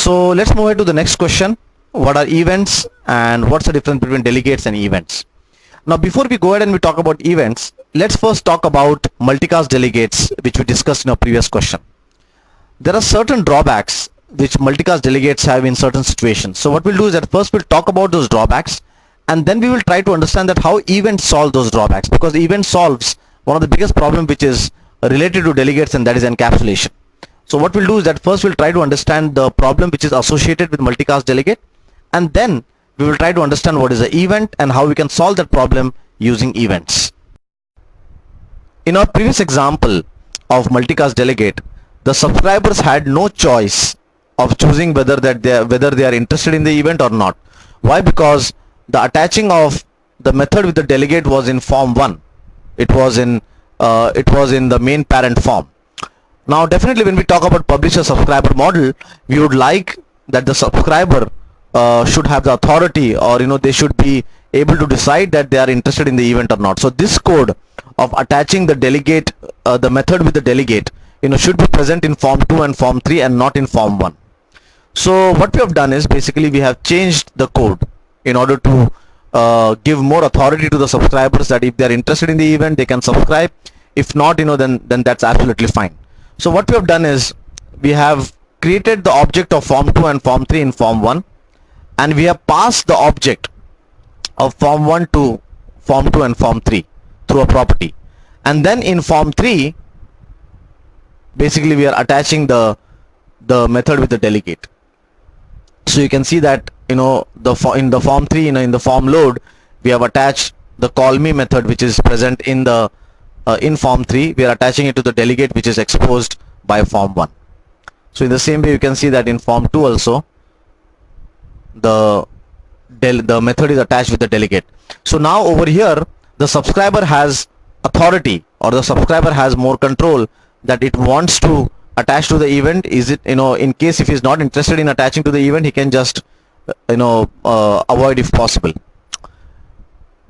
So let's move on to the next question. What are events and what's the difference between delegates and events? Now before we go ahead and we talk about events, let's first talk about multicast delegates, which we discussed in our previous question. There are certain drawbacks which multicast delegates have in certain situations. So what we'll do is that first we'll talk about those drawbacks, and then we will try to understand that how events solve those drawbacks, because the event solves one of the biggest problem which is related to delegates, and that is encapsulation. So what we'll do is that first we'll try to understand the problem which is associated with multicast delegate, and then we will try to understand what is an event and how we can solve that problem using events. In our previous example of multicast delegate, the subscribers had no choice of choosing whether they are interested in the event or not. Why? Because the attaching of the method with the delegate was in form 1. It was in the main parent form. Now definitely when we talk about publisher subscriber model, we would like that the subscriber should have the authority, or they should be able to decide that they are interested in the event or not. So this code of attaching the delegate, the method with the delegate, should be present in form 2 and form 3 and not in form 1. So what we have done is basically we have changed the code in order to give more authority to the subscribers, that if they are interested in the event they can subscribe. If not, then that's absolutely fine. So what we have done is we have created the object of form 2 and form 3 in form 1, and we have passed the object of form 1 to form 2 and form 3 through a property, and then in form 3 basically we are attaching the method with the delegate. So you can see that in the form 3, in the form load, we have attached the call me method which is present in the in form 3. We are attaching it to the delegate which is exposed by form 1. So in the same way you can see that in form 2 also the method is attached with the delegate. So now over here the subscriber has authority, or the subscriber has more control, that it wants to attach to the event. Is it, in case if he is not interested in attaching to the event, he can just avoid if possible.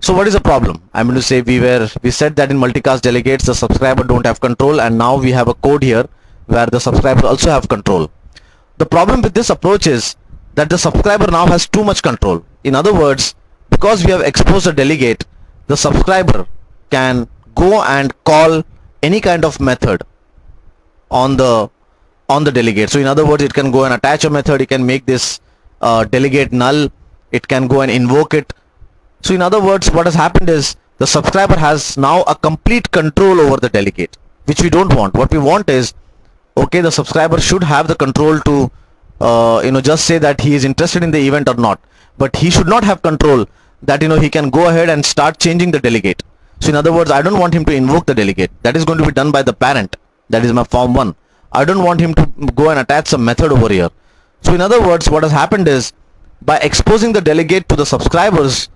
So what is the problem? I'm going to say we said that in multicast delegates the subscriber don't have control, and now we have a code here where the subscriber also have control. The problem with this approach is that the subscriber now has too much control. In other words, because we have exposed a delegate, the subscriber can go and call any kind of method on the delegate. So in other words, it can go and attach a method, it can make this delegate null, it can go and invoke it. So in other words, what has happened is the subscriber has now a complete control over the delegate, which we don't want. What we want is, okay, the subscriber should have the control to just say that he is interested in the event or not, but he should not have control that he can go ahead and start changing the delegate. So in other words, I don't want him to invoke the delegate. That is going to be done by the parent, that is my form 1. I don't want him to go and attach some method over here. So in other words, what has happened is, by exposing the delegate to the subscribers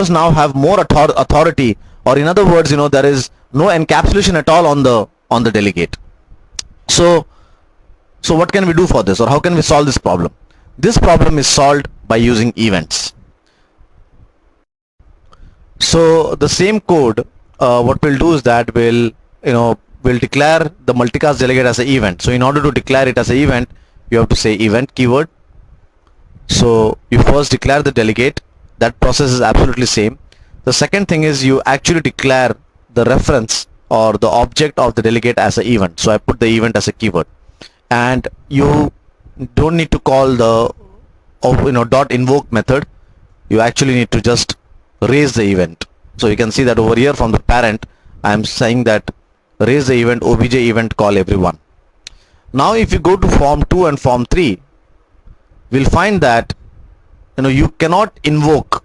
now have more authority, or in other words, there is no encapsulation at all on the delegate. So what can we do for this, or how can we solve this problem? This problem is solved by using events. So the same code, what we'll do is that we'll declare the multicast delegate as an event. So in order to declare it as an event, you have to say event keyword. So you first declare the delegate. That process is absolutely same. The second thing is you actually declare the reference or the object of the delegate as an event. So I put the event as a keyword, and you don't need to call the dot invoke method. You actually need to just raise the event. So you can see that over here from the parent I am saying that raise the event obj event call everyone. Now if you go to form 2 and form 3, we'll find that you cannot invoke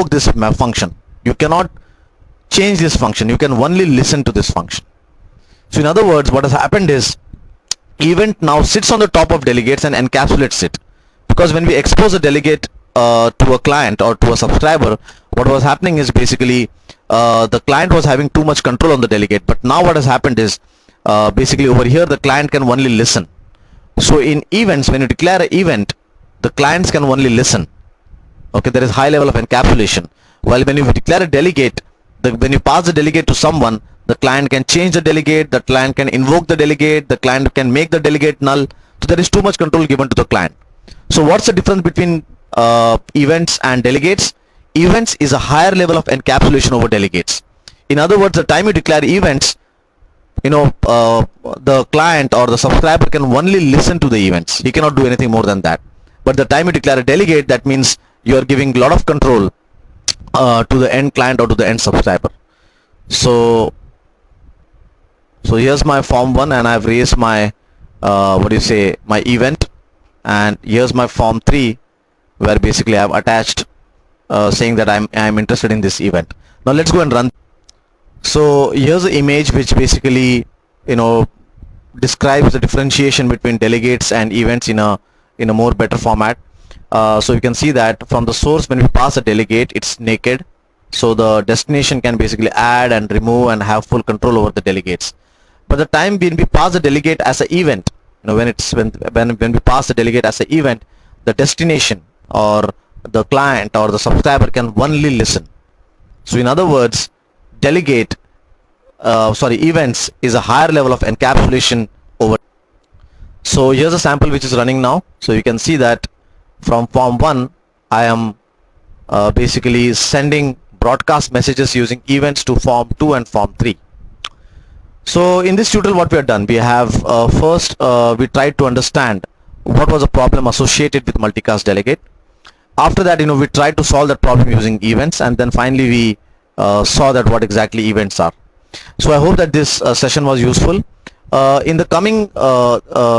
this function. You cannot change this function. You can only listen to this function. So in other words, what has happened is event now sits on the top of delegates and encapsulates it, because when we expose a delegate to a client or to a subscriber, what was happening is basically the client was having too much control on the delegate, but now what has happened is basically over here the client can only listen. So in events, when you declare an event, the clients can only listen. Okay, there is high level of encapsulation. While when you declare a delegate, when you pass the delegate to someone, the client can change the delegate, the client can invoke the delegate, the client can make the delegate null. So there is too much control given to the client. So what's the difference between events and delegates? Events is a higher level of encapsulation over delegates. In other words, the time you declare events, the client or the subscriber can only listen to the events. He cannot do anything more than that. But the time you declare a delegate, that means you are giving a lot of control to the end client or to the end subscriber. So here's my form 1, and I've raised my my event, and here's my form 3, where basically I've attached saying that I'm interested in this event. Now let's go and run. So here's the image which basically describes the differentiation between delegates and events in a more better format. So you can see that from the source, when we pass a delegate, it's naked, so the destination can basically add and remove and have full control over the delegates. But the time when we pass the delegate as an event, when we pass the delegate as an event, the destination or the client or the subscriber can only listen. So in other words, events is a higher level of encapsulation over. So here's a sample which is running now. So you can see that from form 1, I am basically sending broadcast messages using events to form 2 and form 3. So in this tutorial, what we have done, we have first we tried to understand what was the problem associated with multicast delegate. After that, we tried to solve that problem using events, and then finally we saw that what exactly events are. So I hope that this session was useful. In the coming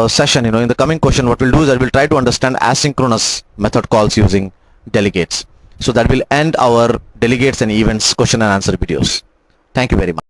session, in the coming question, what we'll do is that we'll try to understand asynchronous method calls using delegates. So that will end our delegates and events question and answer videos. Thank you very much.